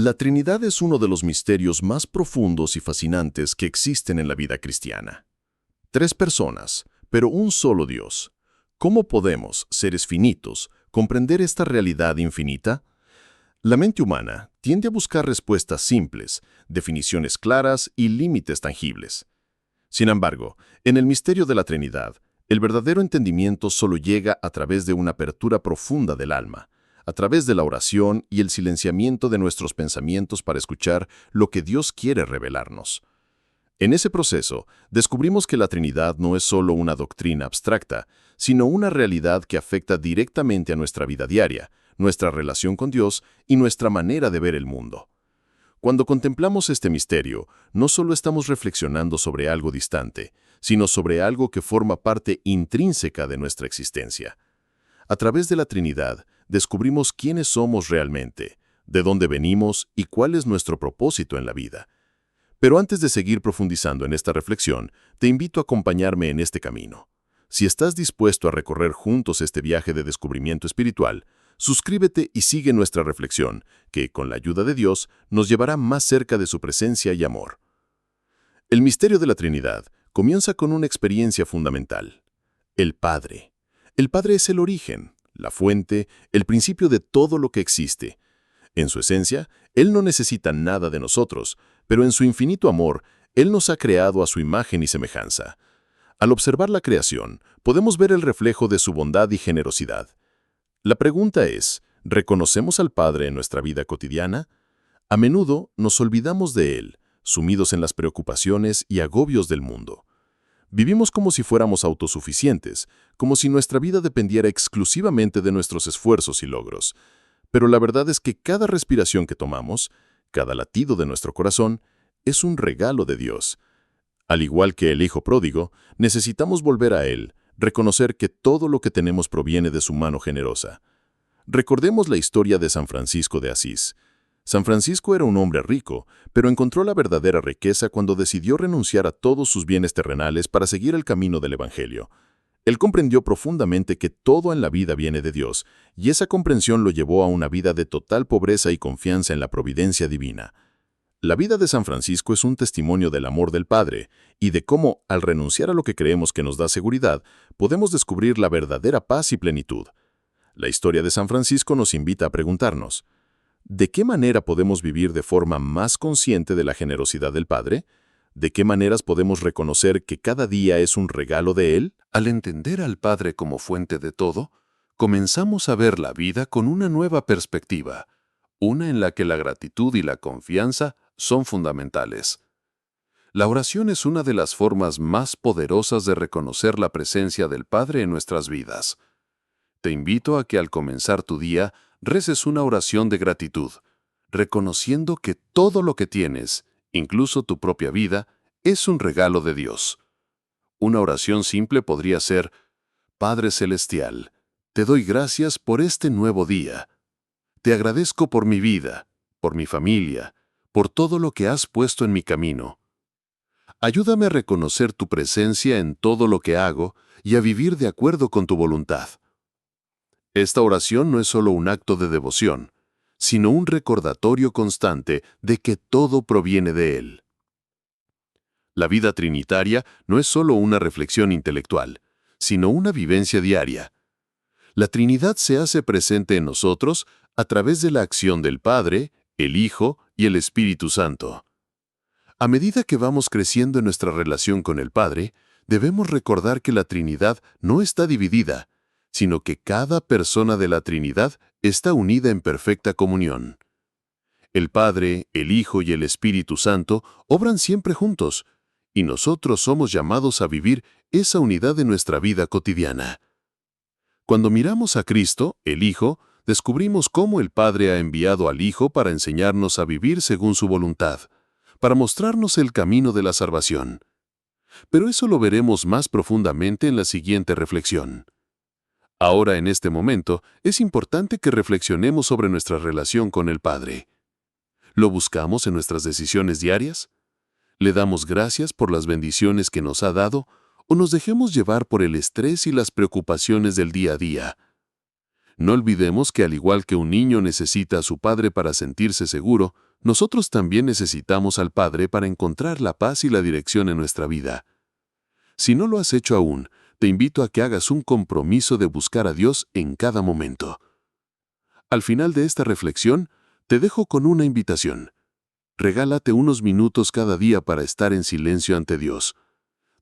La Trinidad es uno de los misterios más profundos y fascinantes que existen en la vida cristiana. Tres personas, pero un solo Dios. ¿Cómo podemos, seres finitos, comprender esta realidad infinita? La mente humana tiende a buscar respuestas simples, definiciones claras y límites tangibles. Sin embargo, en el misterio de la Trinidad, el verdadero entendimiento solo llega a través de una apertura profunda del alma, a través de la oración y el silenciamiento de nuestros pensamientos para escuchar lo que Dios quiere revelarnos. En ese proceso, descubrimos que la Trinidad no es solo una doctrina abstracta, sino una realidad que afecta directamente a nuestra vida diaria, nuestra relación con Dios y nuestra manera de ver el mundo. Cuando contemplamos este misterio, no solo estamos reflexionando sobre algo distante, sino sobre algo que forma parte intrínseca de nuestra existencia. A través de la Trinidad, descubrimos quiénes somos realmente, de dónde venimos y cuál es nuestro propósito en la vida. Pero antes de seguir profundizando en esta reflexión, te invito a acompañarme en este camino. Si estás dispuesto a recorrer juntos este viaje de descubrimiento espiritual, suscríbete y sigue nuestra reflexión, que, con la ayuda de Dios, nos llevará más cerca de su presencia y amor. El misterio de la Trinidad comienza con una experiencia fundamental: el Padre. El Padre es el origen, la fuente, el principio de todo lo que existe. En su esencia, Él no necesita nada de nosotros, pero en su infinito amor, Él nos ha creado a su imagen y semejanza. Al observar la creación, podemos ver el reflejo de su bondad y generosidad. La pregunta es, ¿reconocemos al Padre en nuestra vida cotidiana? A menudo nos olvidamos de Él, sumidos en las preocupaciones y agobios del mundo. Vivimos como si fuéramos autosuficientes, como si nuestra vida dependiera exclusivamente de nuestros esfuerzos y logros. Pero la verdad es que cada respiración que tomamos, cada latido de nuestro corazón, es un regalo de Dios. Al igual que el Hijo pródigo, necesitamos volver a Él, reconocer que todo lo que tenemos proviene de su mano generosa. Recordemos la historia de San Francisco de Asís. San Francisco era un hombre rico, pero encontró la verdadera riqueza cuando decidió renunciar a todos sus bienes terrenales para seguir el camino del Evangelio. Él comprendió profundamente que todo en la vida viene de Dios, y esa comprensión lo llevó a una vida de total pobreza y confianza en la providencia divina. La vida de San Francisco es un testimonio del amor del Padre y de cómo, al renunciar a lo que creemos que nos da seguridad, podemos descubrir la verdadera paz y plenitud. La historia de San Francisco nos invita a preguntarnos: ¿de qué manera podemos vivir de forma más consciente de la generosidad del Padre? ¿De qué maneras podemos reconocer que cada día es un regalo de Él? Al entender al Padre como fuente de todo, comenzamos a ver la vida con una nueva perspectiva, una en la que la gratitud y la confianza son fundamentales. La oración es una de las formas más poderosas de reconocer la presencia del Padre en nuestras vidas. Te invito a que al comenzar tu día reces una oración de gratitud, reconociendo que todo lo que tienes, incluso tu propia vida, es un regalo de Dios. Una oración simple podría ser: Padre Celestial, te doy gracias por este nuevo día. Te agradezco por mi vida, por mi familia, por todo lo que has puesto en mi camino. Ayúdame a reconocer tu presencia en todo lo que hago y a vivir de acuerdo con tu voluntad. Esta oración no es solo un acto de devoción, sino un recordatorio constante de que todo proviene de Él. La vida trinitaria no es solo una reflexión intelectual, sino una vivencia diaria. La Trinidad se hace presente en nosotros a través de la acción del Padre, el Hijo y el Espíritu Santo. A medida que vamos creciendo en nuestra relación con el Padre, debemos recordar que la Trinidad no está dividida, sino que cada persona de la Trinidad está unida en perfecta comunión. El Padre, el Hijo y el Espíritu Santo obran siempre juntos, y nosotros somos llamados a vivir esa unidad en nuestra vida cotidiana. Cuando miramos a Cristo, el Hijo, descubrimos cómo el Padre ha enviado al Hijo para enseñarnos a vivir según su voluntad, para mostrarnos el camino de la salvación. Pero eso lo veremos más profundamente en la siguiente reflexión. Ahora, en este momento, es importante que reflexionemos sobre nuestra relación con el Padre. ¿Lo buscamos en nuestras decisiones diarias? ¿Le damos gracias por las bendiciones que nos ha dado o nos dejemos llevar por el estrés y las preocupaciones del día a día? No olvidemos que al igual que un niño necesita a su padre para sentirse seguro, nosotros también necesitamos al Padre para encontrar la paz y la dirección en nuestra vida. Si no lo has hecho aún, te invito a que hagas un compromiso de buscar a Dios en cada momento. Al final de esta reflexión, te dejo con una invitación. Regálate unos minutos cada día para estar en silencio ante Dios.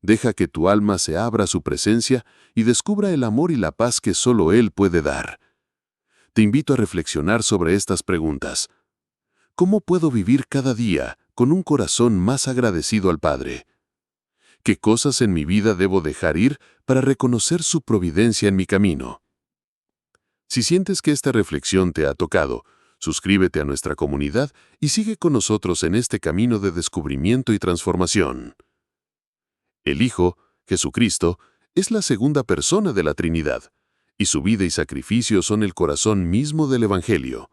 Deja que tu alma se abra a su presencia y descubra el amor y la paz que solo Él puede dar. Te invito a reflexionar sobre estas preguntas. ¿Cómo puedo vivir cada día con un corazón más agradecido al Padre? ¿Qué cosas en mi vida debo dejar ir para reconocer su providencia en mi camino? Si sientes que esta reflexión te ha tocado, suscríbete a nuestra comunidad y sigue con nosotros en este camino de descubrimiento y transformación. El Hijo, Jesucristo, es la segunda persona de la Trinidad, y su vida y sacrificio son el corazón mismo del Evangelio.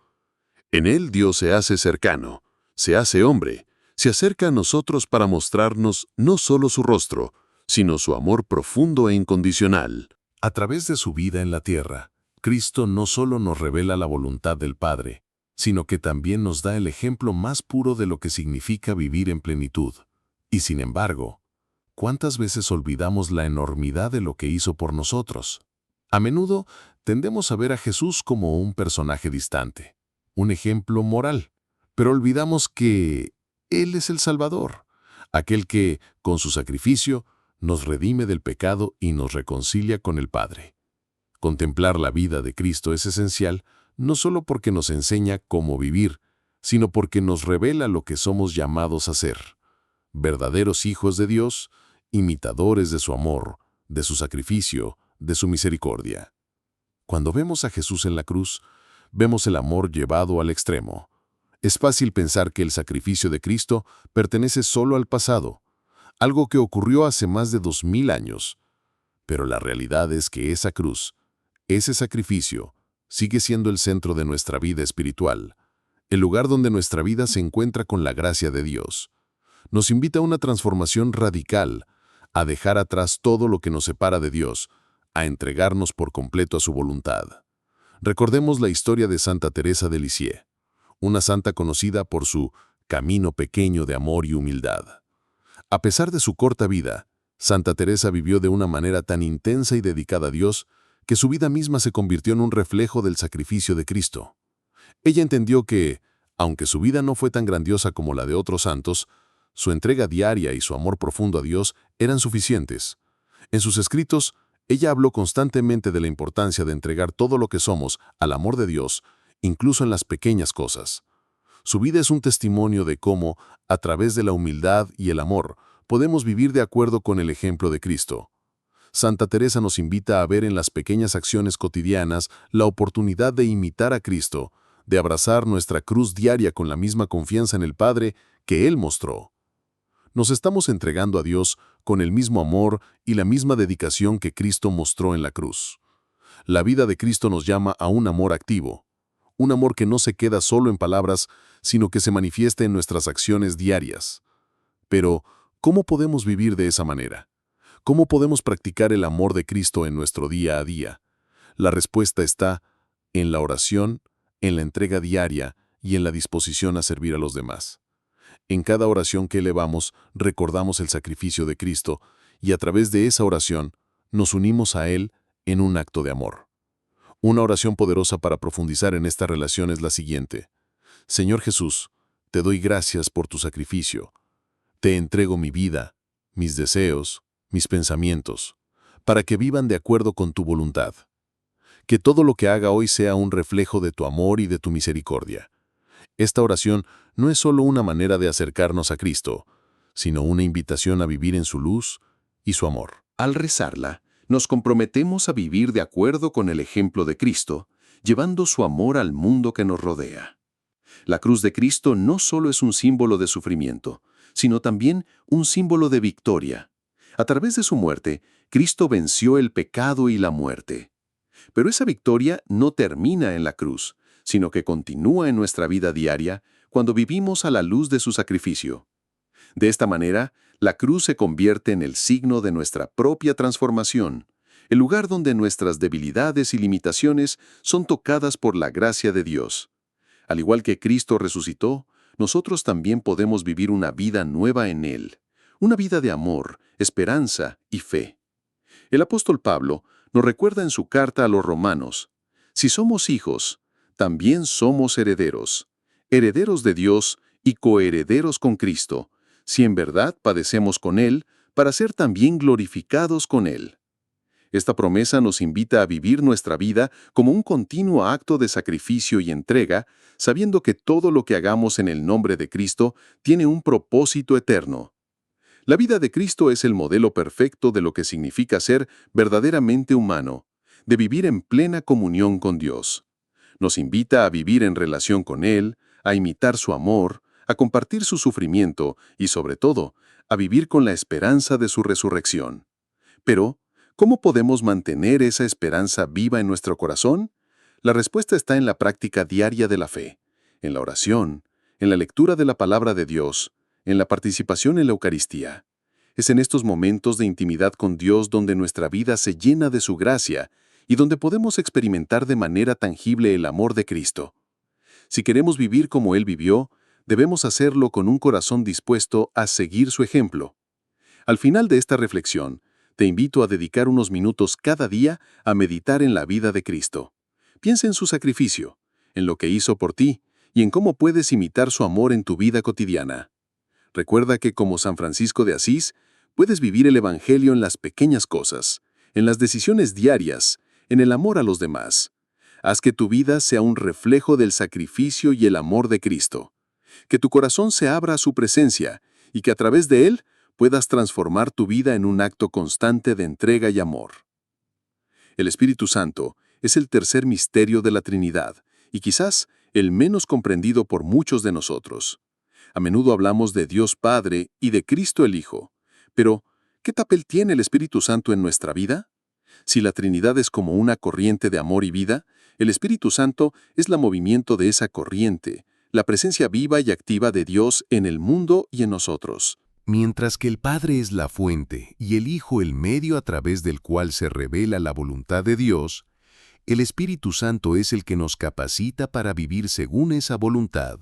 En Él Dios se hace cercano, se hace hombre, se acerca a nosotros para mostrarnos no solo su rostro, sino su amor profundo e incondicional. A través de su vida en la tierra, Cristo no solo nos revela la voluntad del Padre, sino que también nos da el ejemplo más puro de lo que significa vivir en plenitud. Y sin embargo, ¿cuántas veces olvidamos la enormidad de lo que hizo por nosotros? A menudo tendemos a ver a Jesús como un personaje distante, un ejemplo moral, pero olvidamos que Él es el Salvador, aquel que, con su sacrificio, nos redime del pecado y nos reconcilia con el Padre. Contemplar la vida de Cristo es esencial, no solo porque nos enseña cómo vivir, sino porque nos revela lo que somos llamados a ser. Verdaderos hijos de Dios, imitadores de su amor, de su sacrificio, de su misericordia. Cuando vemos a Jesús en la cruz, vemos el amor llevado al extremo. Es fácil pensar que el sacrificio de Cristo pertenece solo al pasado, algo que ocurrió hace más de 2000 años. Pero la realidad es que esa cruz, ese sacrificio, sigue siendo el centro de nuestra vida espiritual, el lugar donde nuestra vida se encuentra con la gracia de Dios. Nos invita a una transformación radical, a dejar atrás todo lo que nos separa de Dios, a entregarnos por completo a su voluntad. Recordemos la historia de Santa Teresa de Lisieux, una santa conocida por su camino pequeño de amor y humildad. A pesar de su corta vida, Santa Teresa vivió de una manera tan intensa y dedicada a Dios que su vida misma se convirtió en un reflejo del sacrificio de Cristo. Ella entendió que, aunque su vida no fue tan grandiosa como la de otros santos, su entrega diaria y su amor profundo a Dios eran suficientes. En sus escritos, ella habló constantemente de la importancia de entregar todo lo que somos al amor de Dios, incluso en las pequeñas cosas. Su vida es un testimonio de cómo, a través de la humildad y el amor, podemos vivir de acuerdo con el ejemplo de Cristo. Santa Teresa nos invita a ver en las pequeñas acciones cotidianas la oportunidad de imitar a Cristo, de abrazar nuestra cruz diaria con la misma confianza en el Padre que Él mostró. Nos estamos entregando a Dios con el mismo amor y la misma dedicación que Cristo mostró en la cruz. La vida de Cristo nos llama a un amor activo, un amor que no se queda solo en palabras, sino que se manifiesta en nuestras acciones diarias. Pero, ¿cómo podemos vivir de esa manera? ¿Cómo podemos practicar el amor de Cristo en nuestro día a día? La respuesta está en la oración, en la entrega diaria y en la disposición a servir a los demás. En cada oración que elevamos, recordamos el sacrificio de Cristo y a través de esa oración nos unimos a Él en un acto de amor. Una oración poderosa para profundizar en esta relación es la siguiente. Señor Jesús, te doy gracias por tu sacrificio. Te entrego mi vida, mis deseos, mis pensamientos, para que vivan de acuerdo con tu voluntad. Que todo lo que haga hoy sea un reflejo de tu amor y de tu misericordia. Esta oración no es solo una manera de acercarnos a Cristo, sino una invitación a vivir en su luz y su amor. Al rezarla, nos comprometemos a vivir de acuerdo con el ejemplo de Cristo, llevando su amor al mundo que nos rodea. La cruz de Cristo no solo es un símbolo de sufrimiento, sino también un símbolo de victoria. A través de su muerte, Cristo venció el pecado y la muerte. Pero esa victoria no termina en la cruz, sino que continúa en nuestra vida diaria cuando vivimos a la luz de su sacrificio. De esta manera, la cruz se convierte en el signo de nuestra propia transformación, el lugar donde nuestras debilidades y limitaciones son tocadas por la gracia de Dios. Al igual que Cristo resucitó, nosotros también podemos vivir una vida nueva en Él, una vida de amor, esperanza y fe. El apóstol Pablo nos recuerda en su carta a los Romanos: si somos hijos, también somos herederos, herederos de Dios y coherederos con Cristo, si en verdad padecemos con Él, para ser también glorificados con Él. Esta promesa nos invita a vivir nuestra vida como un continuo acto de sacrificio y entrega, sabiendo que todo lo que hagamos en el nombre de Cristo tiene un propósito eterno. La vida de Cristo es el modelo perfecto de lo que significa ser verdaderamente humano, de vivir en plena comunión con Dios. Nos invita a vivir en relación con Él, a imitar su amor, a compartir su sufrimiento y, sobre todo, a vivir con la esperanza de su resurrección. Pero, ¿cómo podemos mantener esa esperanza viva en nuestro corazón? La respuesta está en la práctica diaria de la fe, en la oración, en la lectura de la palabra de Dios, en la participación en la Eucaristía. Es en estos momentos de intimidad con Dios donde nuestra vida se llena de su gracia y donde podemos experimentar de manera tangible el amor de Cristo. Si queremos vivir como Él vivió, debemos hacerlo con un corazón dispuesto a seguir su ejemplo. Al final de esta reflexión, te invito a dedicar unos minutos cada día a meditar en la vida de Cristo. Piensa en su sacrificio, en lo que hizo por ti y en cómo puedes imitar su amor en tu vida cotidiana. Recuerda que como San Francisco de Asís, puedes vivir el Evangelio en las pequeñas cosas, en las decisiones diarias, en el amor a los demás. Haz que tu vida sea un reflejo del sacrificio y el amor de Cristo. Que tu corazón se abra a su presencia y que a través de Él puedas transformar tu vida en un acto constante de entrega y amor. El Espíritu Santo es el tercer misterio de la Trinidad y quizás el menos comprendido por muchos de nosotros. A menudo hablamos de Dios Padre y de Cristo el Hijo, pero ¿qué papel tiene el Espíritu Santo en nuestra vida? Si la Trinidad es como una corriente de amor y vida, el Espíritu Santo es el movimiento de esa corriente, la presencia viva y activa de Dios en el mundo y en nosotros. Mientras que el Padre es la fuente y el Hijo el medio a través del cual se revela la voluntad de Dios, el Espíritu Santo es el que nos capacita para vivir según esa voluntad,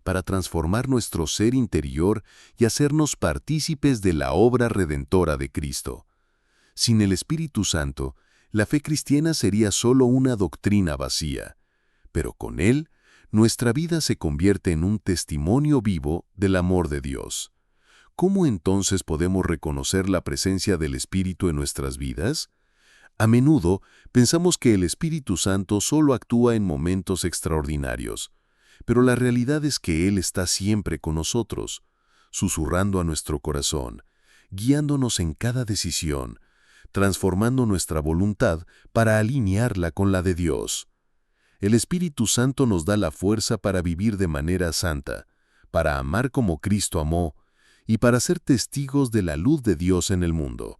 para transformar nuestro ser interior y hacernos partícipes de la obra redentora de Cristo. Sin el Espíritu Santo, la fe cristiana sería solo una doctrina vacía, pero con Él, nuestra vida se convierte en un testimonio vivo del amor de Dios. ¿Cómo entonces podemos reconocer la presencia del Espíritu en nuestras vidas? A menudo pensamos que el Espíritu Santo solo actúa en momentos extraordinarios, pero la realidad es que Él está siempre con nosotros, susurrando a nuestro corazón, guiándonos en cada decisión, transformando nuestra voluntad para alinearla con la de Dios. El Espíritu Santo nos da la fuerza para vivir de manera santa, para amar como Cristo amó, y para ser testigos de la luz de Dios en el mundo.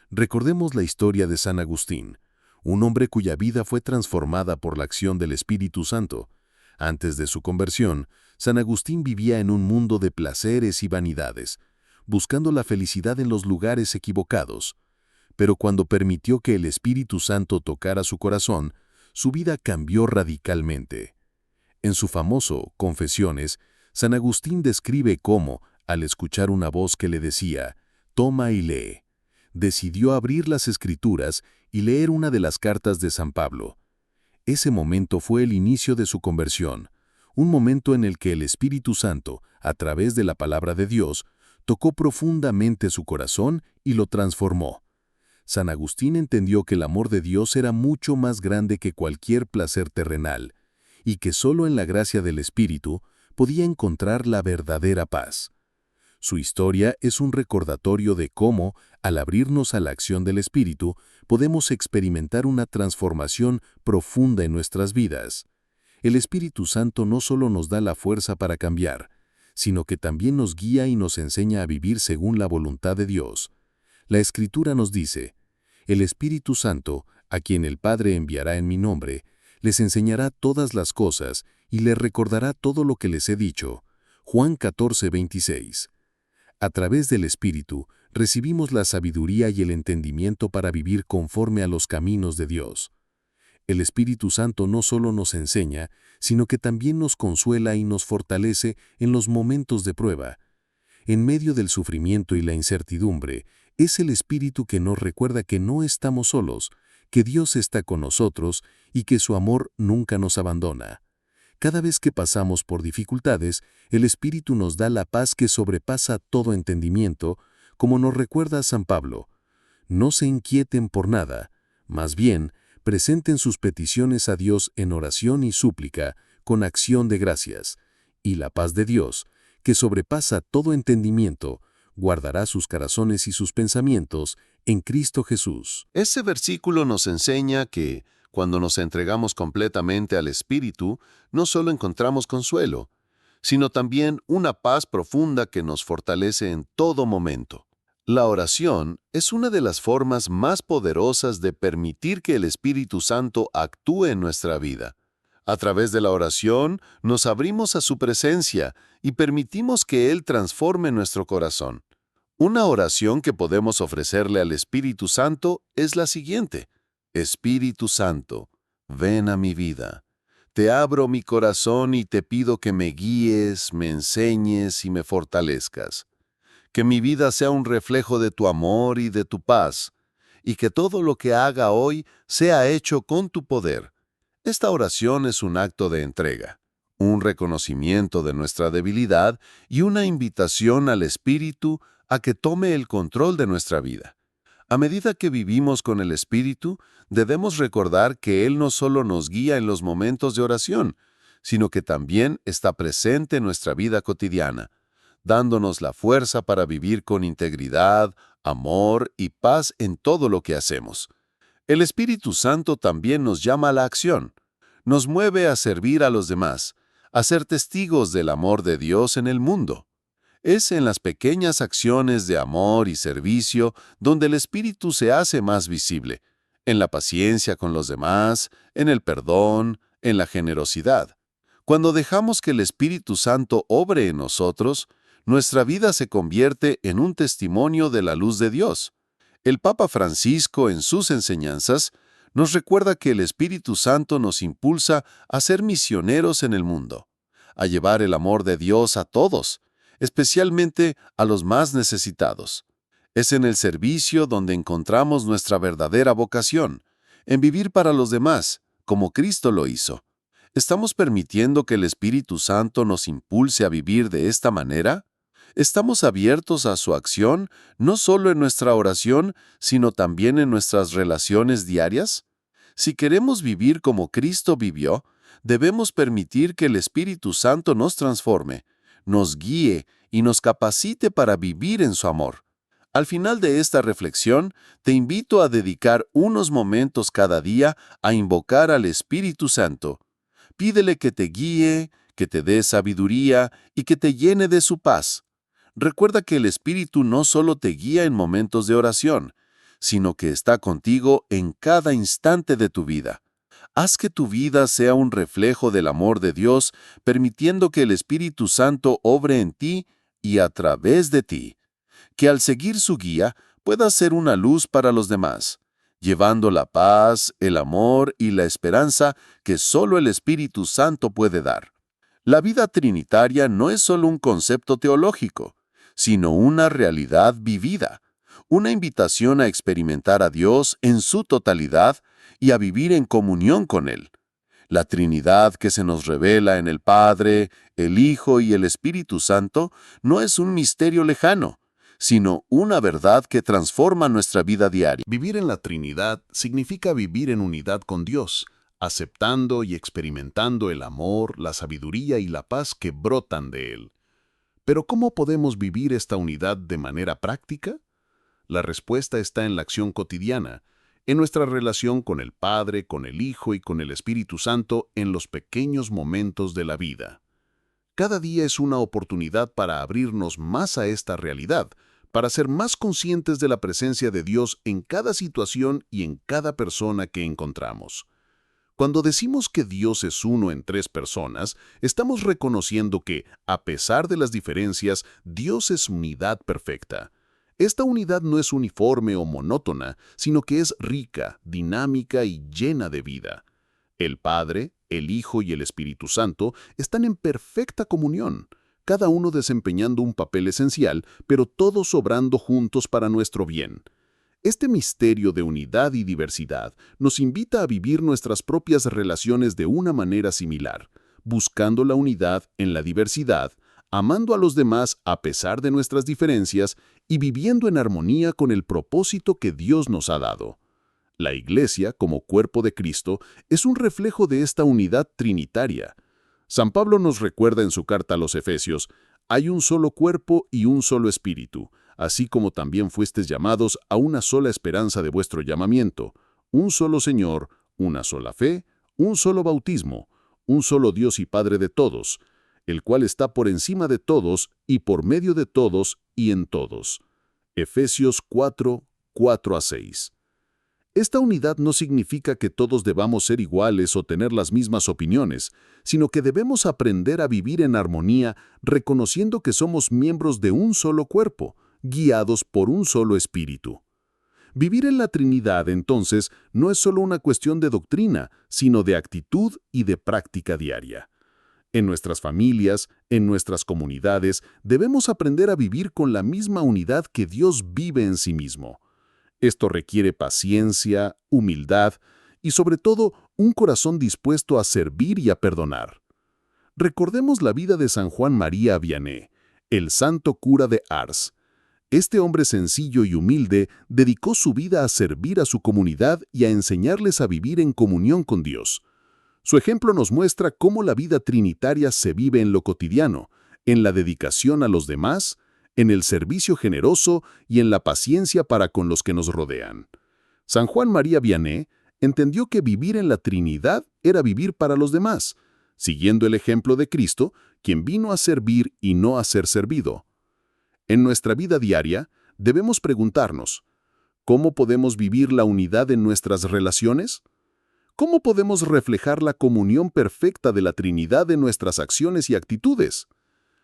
Recordemos la historia de San Agustín, un hombre cuya vida fue transformada por la acción del Espíritu Santo. Antes de su conversión, San Agustín vivía en un mundo de placeres y vanidades, buscando la felicidad en los lugares equivocados. Pero cuando permitió que el Espíritu Santo tocara su corazón, su vida cambió radicalmente. En su famoso Confesiones, San Agustín describe cómo, al escuchar una voz que le decía, «Toma y lee», decidió abrir las Escrituras y leer una de las cartas de San Pablo. Ese momento fue el inicio de su conversión, un momento en el que el Espíritu Santo, a través de la palabra de Dios, tocó profundamente su corazón y lo transformó. San Agustín entendió que el amor de Dios era mucho más grande que cualquier placer terrenal, y que solo en la gracia del Espíritu podía encontrar la verdadera paz. Su historia es un recordatorio de cómo, al abrirnos a la acción del Espíritu, podemos experimentar una transformación profunda en nuestras vidas. El Espíritu Santo no solo nos da la fuerza para cambiar, sino que también nos guía y nos enseña a vivir según la voluntad de Dios. La Escritura nos dice, «El Espíritu Santo, a quien el Padre enviará en mi nombre, les enseñará todas las cosas y les recordará todo lo que les he dicho». Juan 14:26. A través del Espíritu, recibimos la sabiduría y el entendimiento para vivir conforme a los caminos de Dios. El Espíritu Santo no solo nos enseña, sino que también nos consuela y nos fortalece en los momentos de prueba. En medio del sufrimiento y la incertidumbre, es el Espíritu que nos recuerda que no estamos solos, que Dios está con nosotros y que su amor nunca nos abandona. Cada vez que pasamos por dificultades, el Espíritu nos da la paz que sobrepasa todo entendimiento, como nos recuerda San Pablo. No se inquieten por nada, más bien, presenten sus peticiones a Dios en oración y súplica, con acción de gracias, y la paz de Dios, que sobrepasa todo entendimiento, guardará sus corazones y sus pensamientos en Cristo Jesús. Ese versículo nos enseña que, cuando nos entregamos completamente al Espíritu, no solo encontramos consuelo, sino también una paz profunda que nos fortalece en todo momento. La oración es una de las formas más poderosas de permitir que el Espíritu Santo actúe en nuestra vida. A través de la oración nos abrimos a su presencia y permitimos que Él transforme nuestro corazón. Una oración que podemos ofrecerle al Espíritu Santo es la siguiente: Espíritu Santo, ven a mi vida. Te abro mi corazón y te pido que me guíes, me enseñes y me fortalezcas. Que mi vida sea un reflejo de tu amor y de tu paz, y que todo lo que haga hoy sea hecho con tu poder. Esta oración es un acto de entrega, un reconocimiento de nuestra debilidad y una invitación al Espíritu a que tome el control de nuestra vida. A medida que vivimos con el Espíritu, debemos recordar que Él no solo nos guía en los momentos de oración, sino que también está presente en nuestra vida cotidiana, dándonos la fuerza para vivir con integridad, amor y paz en todo lo que hacemos. El Espíritu Santo también nos llama a la acción. Nos mueve a servir a los demás, a ser testigos del amor de Dios en el mundo. Es en las pequeñas acciones de amor y servicio donde el Espíritu se hace más visible, en la paciencia con los demás, en el perdón, en la generosidad. Cuando dejamos que el Espíritu Santo obre en nosotros, nuestra vida se convierte en un testimonio de la luz de Dios. El Papa Francisco, en sus enseñanzas, nos recuerda que el Espíritu Santo nos impulsa a ser misioneros en el mundo, a llevar el amor de Dios a todos, especialmente a los más necesitados. Es en el servicio donde encontramos nuestra verdadera vocación, en vivir para los demás, como Cristo lo hizo. ¿Estamos permitiendo que el Espíritu Santo nos impulse a vivir de esta manera? ¿Estamos abiertos a su acción, no solo en nuestra oración, sino también en nuestras relaciones diarias? Si queremos vivir como Cristo vivió, debemos permitir que el Espíritu Santo nos transforme, nos guíe y nos capacite para vivir en su amor. Al final de esta reflexión, te invito a dedicar unos momentos cada día a invocar al Espíritu Santo. Pídele que te guíe, que te dé sabiduría y que te llene de su paz. Recuerda que el Espíritu no solo te guía en momentos de oración, sino que está contigo en cada instante de tu vida. Haz que tu vida sea un reflejo del amor de Dios, permitiendo que el Espíritu Santo obre en ti y a través de ti. Que al seguir su guía puedas ser una luz para los demás, llevando la paz, el amor y la esperanza que solo el Espíritu Santo puede dar. La vida trinitaria no es solo un concepto teológico, sino una realidad vivida, una invitación a experimentar a Dios en su totalidad y a vivir en comunión con Él. La Trinidad que se nos revela en el Padre, el Hijo y el Espíritu Santo no es un misterio lejano, sino una verdad que transforma nuestra vida diaria. Vivir en la Trinidad significa vivir en unidad con Dios, aceptando y experimentando el amor, la sabiduría y la paz que brotan de Él. Pero ¿cómo podemos vivir esta unidad de manera práctica? La respuesta está en la acción cotidiana, en nuestra relación con el Padre, con el Hijo y con el Espíritu Santo en los pequeños momentos de la vida. Cada día es una oportunidad para abrirnos más a esta realidad, para ser más conscientes de la presencia de Dios en cada situación y en cada persona que encontramos. Cuando decimos que Dios es uno en tres personas, estamos reconociendo que, a pesar de las diferencias, Dios es unidad perfecta. Esta unidad no es uniforme o monótona, sino que es rica, dinámica y llena de vida. El Padre, el Hijo y el Espíritu Santo están en perfecta comunión, cada uno desempeñando un papel esencial, pero todos obrando juntos para nuestro bien. Este misterio de unidad y diversidad nos invita a vivir nuestras propias relaciones de una manera similar, buscando la unidad en la diversidad, amando a los demás a pesar de nuestras diferencias y viviendo en armonía con el propósito que Dios nos ha dado. La Iglesia, como cuerpo de Cristo, es un reflejo de esta unidad trinitaria. San Pablo nos recuerda en su carta a los Efesios: hay un solo cuerpo y un solo espíritu, así como también fuestes llamados a una sola esperanza de vuestro llamamiento, un solo Señor, una sola fe, un solo bautismo, un solo Dios y Padre de todos, el cual está por encima de todos y por medio de todos y en todos. Efesios 4, 4-6. Esta unidad no significa que todos debamos ser iguales o tener las mismas opiniones, sino que debemos aprender a vivir en armonía, reconociendo que somos miembros de un solo cuerpo, guiados por un solo espíritu. Vivir en la Trinidad, entonces, no es solo una cuestión de doctrina, sino de actitud y de práctica diaria. En nuestras familias, en nuestras comunidades, debemos aprender a vivir con la misma unidad que Dios vive en sí mismo. Esto requiere paciencia, humildad y, sobre todo, un corazón dispuesto a servir y a perdonar. Recordemos la vida de San Juan María Vianney, el santo cura de Ars. Este hombre sencillo y humilde dedicó su vida a servir a su comunidad y a enseñarles a vivir en comunión con Dios. Su ejemplo nos muestra cómo la vida trinitaria se vive en lo cotidiano, en la dedicación a los demás, en el servicio generoso y en la paciencia para con los que nos rodean. San Juan María Vianney entendió que vivir en la Trinidad era vivir para los demás, siguiendo el ejemplo de Cristo, quien vino a servir y no a ser servido. En nuestra vida diaria, debemos preguntarnos: ¿cómo podemos vivir la unidad en nuestras relaciones? ¿Cómo podemos reflejar la comunión perfecta de la Trinidad en nuestras acciones y actitudes?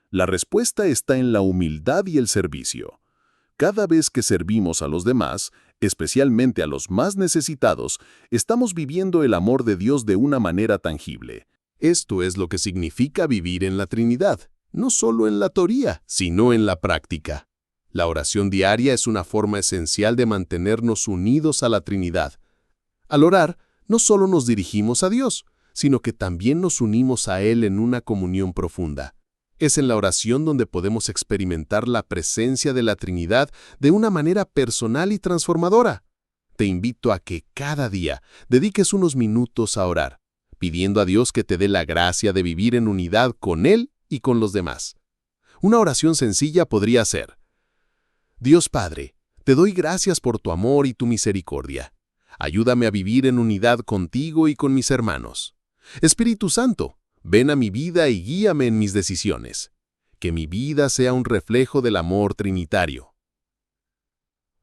La respuesta está en la humildad y el servicio. Cada vez que servimos a los demás, especialmente a los más necesitados, estamos viviendo el amor de Dios de una manera tangible. Esto es lo que significa vivir en la Trinidad, no solo en la teoría, sino en la práctica. La oración diaria es una forma esencial de mantenernos unidos a la Trinidad. Al orar, no solo nos dirigimos a Dios, sino que también nos unimos a Él en una comunión profunda. Es en la oración donde podemos experimentar la presencia de la Trinidad de una manera personal y transformadora. Te invito a que cada día dediques unos minutos a orar, pidiendo a Dios que te dé la gracia de vivir en unidad con Él y con los demás. Una oración sencilla podría ser: Dios Padre, te doy gracias por tu amor y tu misericordia. Ayúdame a vivir en unidad contigo y con mis hermanos. Espíritu Santo, ven a mi vida y guíame en mis decisiones. Que mi vida sea un reflejo del amor trinitario.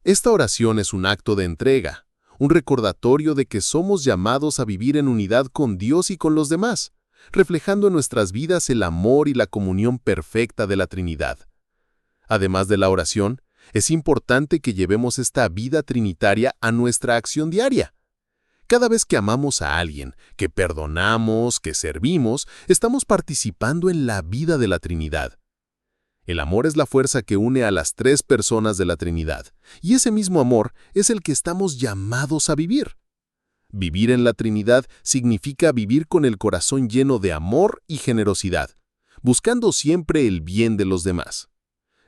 Esta oración es un acto de entrega, un recordatorio de que somos llamados a vivir en unidad con Dios y con los demás, reflejando en nuestras vidas el amor y la comunión perfecta de la Trinidad. Además de la oración, es importante que llevemos esta vida trinitaria a nuestra acción diaria. Cada vez que amamos a alguien, que perdonamos, que servimos, estamos participando en la vida de la Trinidad. El amor es la fuerza que une a las tres personas de la Trinidad, y ese mismo amor es el que estamos llamados a vivir. Vivir en la Trinidad significa vivir con el corazón lleno de amor y generosidad, buscando siempre el bien de los demás.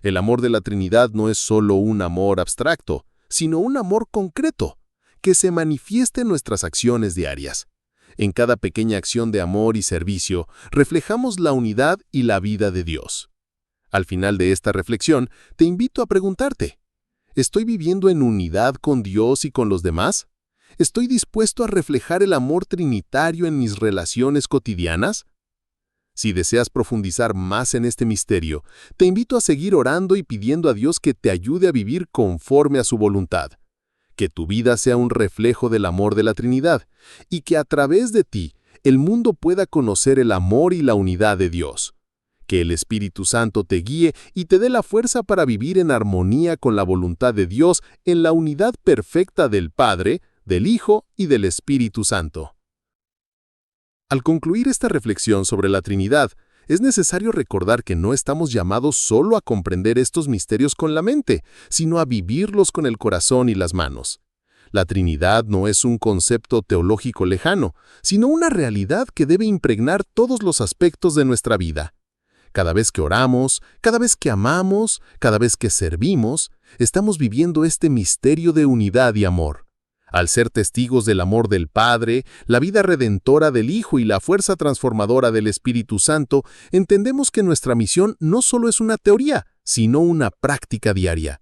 El amor de la Trinidad no es solo un amor abstracto, sino un amor concreto, que se manifiesta en nuestras acciones diarias. En cada pequeña acción de amor y servicio, reflejamos la unidad y la vida de Dios. Al final de esta reflexión, te invito a preguntarte: ¿estoy viviendo en unidad con Dios y con los demás? ¿Estoy dispuesto a reflejar el amor trinitario en mis relaciones cotidianas? Si deseas profundizar más en este misterio, te invito a seguir orando y pidiendo a Dios que te ayude a vivir conforme a su voluntad. Que tu vida sea un reflejo del amor de la Trinidad y que a través de ti el mundo pueda conocer el amor y la unidad de Dios. Que el Espíritu Santo te guíe y te dé la fuerza para vivir en armonía con la voluntad de Dios en la unidad perfecta del Padre, del Hijo y del Espíritu Santo. Al concluir esta reflexión sobre la Trinidad, es necesario recordar que no estamos llamados solo a comprender estos misterios con la mente, sino a vivirlos con el corazón y las manos. La Trinidad no es un concepto teológico lejano, sino una realidad que debe impregnar todos los aspectos de nuestra vida. Cada vez que oramos, cada vez que amamos, cada vez que servimos, estamos viviendo este misterio de unidad y amor. Al ser testigos del amor del Padre, la vida redentora del Hijo y la fuerza transformadora del Espíritu Santo, entendemos que nuestra misión no solo es una teoría, sino una práctica diaria.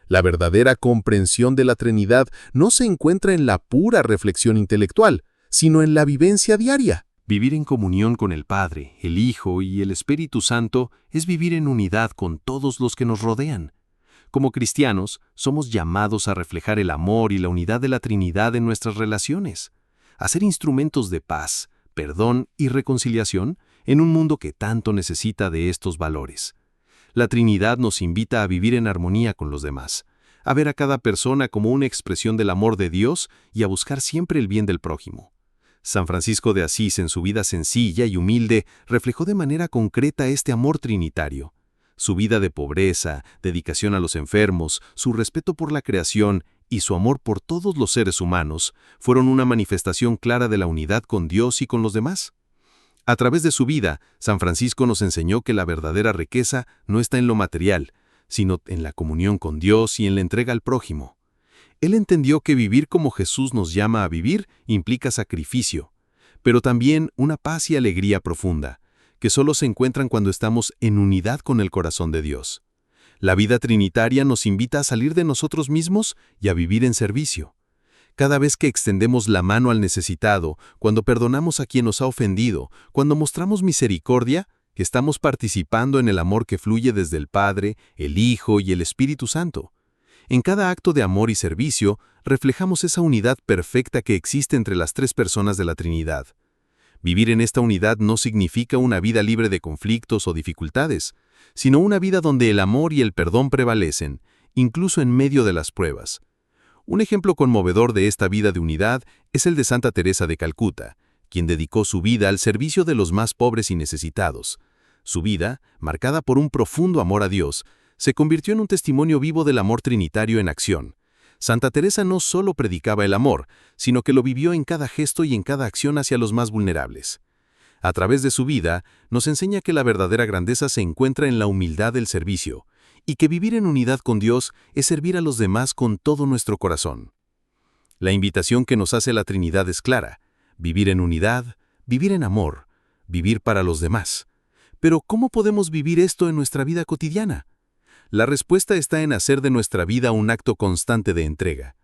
La verdadera comprensión de la Trinidad no se encuentra en la pura reflexión intelectual, sino en la vivencia diaria. Vivir en comunión con el Padre, el Hijo y el Espíritu Santo es vivir en unidad con todos los que nos rodean. Como cristianos, somos llamados a reflejar el amor y la unidad de la Trinidad en nuestras relaciones, a ser instrumentos de paz, perdón y reconciliación en un mundo que tanto necesita de estos valores. La Trinidad nos invita a vivir en armonía con los demás, a ver a cada persona como una expresión del amor de Dios y a buscar siempre el bien del prójimo. San Francisco de Asís, en su vida sencilla y humilde, reflejó de manera concreta este amor trinitario. Su vida de pobreza, dedicación a los enfermos, su respeto por la creación y su amor por todos los seres humanos fueron una manifestación clara de la unidad con Dios y con los demás. A través de su vida, San Francisco nos enseñó que la verdadera riqueza no está en lo material, sino en la comunión con Dios y en la entrega al prójimo. Él entendió que vivir como Jesús nos llama a vivir implica sacrificio, pero también una paz y alegría profunda, que solo se encuentran cuando estamos en unidad con el corazón de Dios. La vida trinitaria nos invita a salir de nosotros mismos y a vivir en servicio. Cada vez que extendemos la mano al necesitado, cuando perdonamos a quien nos ha ofendido, cuando mostramos misericordia, estamos participando en el amor que fluye desde el Padre, el Hijo y el Espíritu Santo. En cada acto de amor y servicio, reflejamos esa unidad perfecta que existe entre las tres personas de la Trinidad. Vivir en esta unidad no significa una vida libre de conflictos o dificultades, sino una vida donde el amor y el perdón prevalecen, incluso en medio de las pruebas. Un ejemplo conmovedor de esta vida de unidad es el de Santa Teresa de Calcuta, quien dedicó su vida al servicio de los más pobres y necesitados. Su vida, marcada por un profundo amor a Dios, se convirtió en un testimonio vivo del amor trinitario en acción. Santa Teresa no solo predicaba el amor, sino que lo vivió en cada gesto y en cada acción hacia los más vulnerables. A través de su vida, nos enseña que la verdadera grandeza se encuentra en la humildad del servicio, y que vivir en unidad con Dios es servir a los demás con todo nuestro corazón. La invitación que nos hace la Trinidad es clara: vivir en unidad, vivir en amor, vivir para los demás. Pero ¿cómo podemos vivir esto en nuestra vida cotidiana? La respuesta está en hacer de nuestra vida un acto constante de entrega.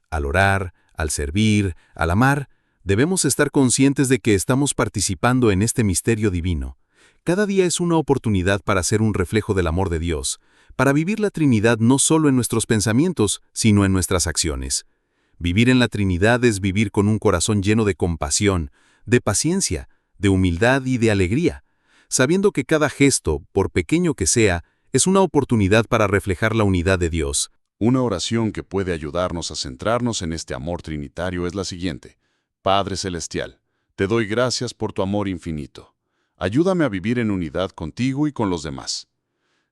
Al orar, al servir, al amar, debemos estar conscientes de que estamos participando en este misterio divino. Cada día es una oportunidad para ser un reflejo del amor de Dios, para vivir la Trinidad no solo en nuestros pensamientos, sino en nuestras acciones. Vivir en la Trinidad es vivir con un corazón lleno de compasión, de paciencia, de humildad y de alegría, sabiendo que cada gesto, por pequeño que sea, es una oportunidad para reflejar la unidad de Dios. Una oración que puede ayudarnos a centrarnos en este amor trinitario es la siguiente: Padre Celestial, te doy gracias por tu amor infinito. Ayúdame a vivir en unidad contigo y con los demás.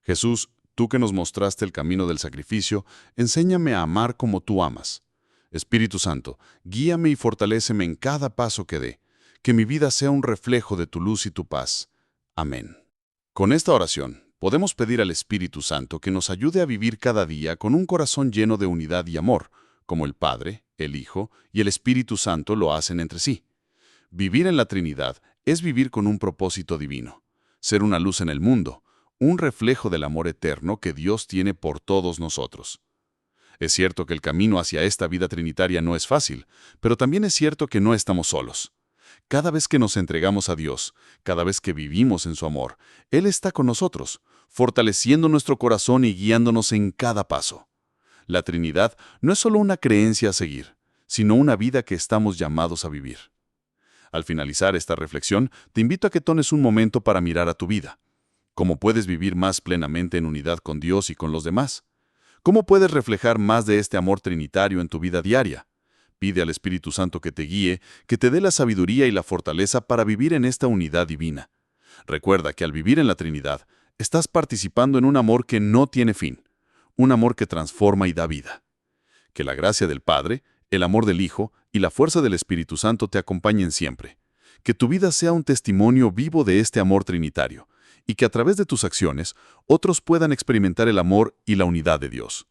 Jesús, tú que nos mostraste el camino del sacrificio, enséñame a amar como tú amas. Espíritu Santo, guíame y fortaléceme en cada paso que dé. Que mi vida sea un reflejo de tu luz y tu paz. Amén. Con esta oración, podemos pedir al Espíritu Santo que nos ayude a vivir cada día con un corazón lleno de unidad y amor, como el Padre, el Hijo y el Espíritu Santo lo hacen entre sí. Vivir en la Trinidad es vivir con un propósito divino, ser una luz en el mundo, un reflejo del amor eterno que Dios tiene por todos nosotros. Es cierto que el camino hacia esta vida trinitaria no es fácil, pero también es cierto que no estamos solos. Cada vez que nos entregamos a Dios, cada vez que vivimos en su amor, Él está con nosotros, fortaleciendo nuestro corazón y guiándonos en cada paso. La Trinidad no es solo una creencia a seguir, sino una vida que estamos llamados a vivir. Al finalizar esta reflexión, te invito a que tomes un momento para mirar a tu vida. ¿Cómo puedes vivir más plenamente en unidad con Dios y con los demás? ¿Cómo puedes reflejar más de este amor trinitario en tu vida diaria? Pide al Espíritu Santo que te guíe, que te dé la sabiduría y la fortaleza para vivir en esta unidad divina. Recuerda que al vivir en la Trinidad, estás participando en un amor que no tiene fin, un amor que transforma y da vida. Que la gracia del Padre, el amor del Hijo y la fuerza del Espíritu Santo te acompañen siempre. Que tu vida sea un testimonio vivo de este amor trinitario, y que a través de tus acciones, otros puedan experimentar el amor y la unidad de Dios.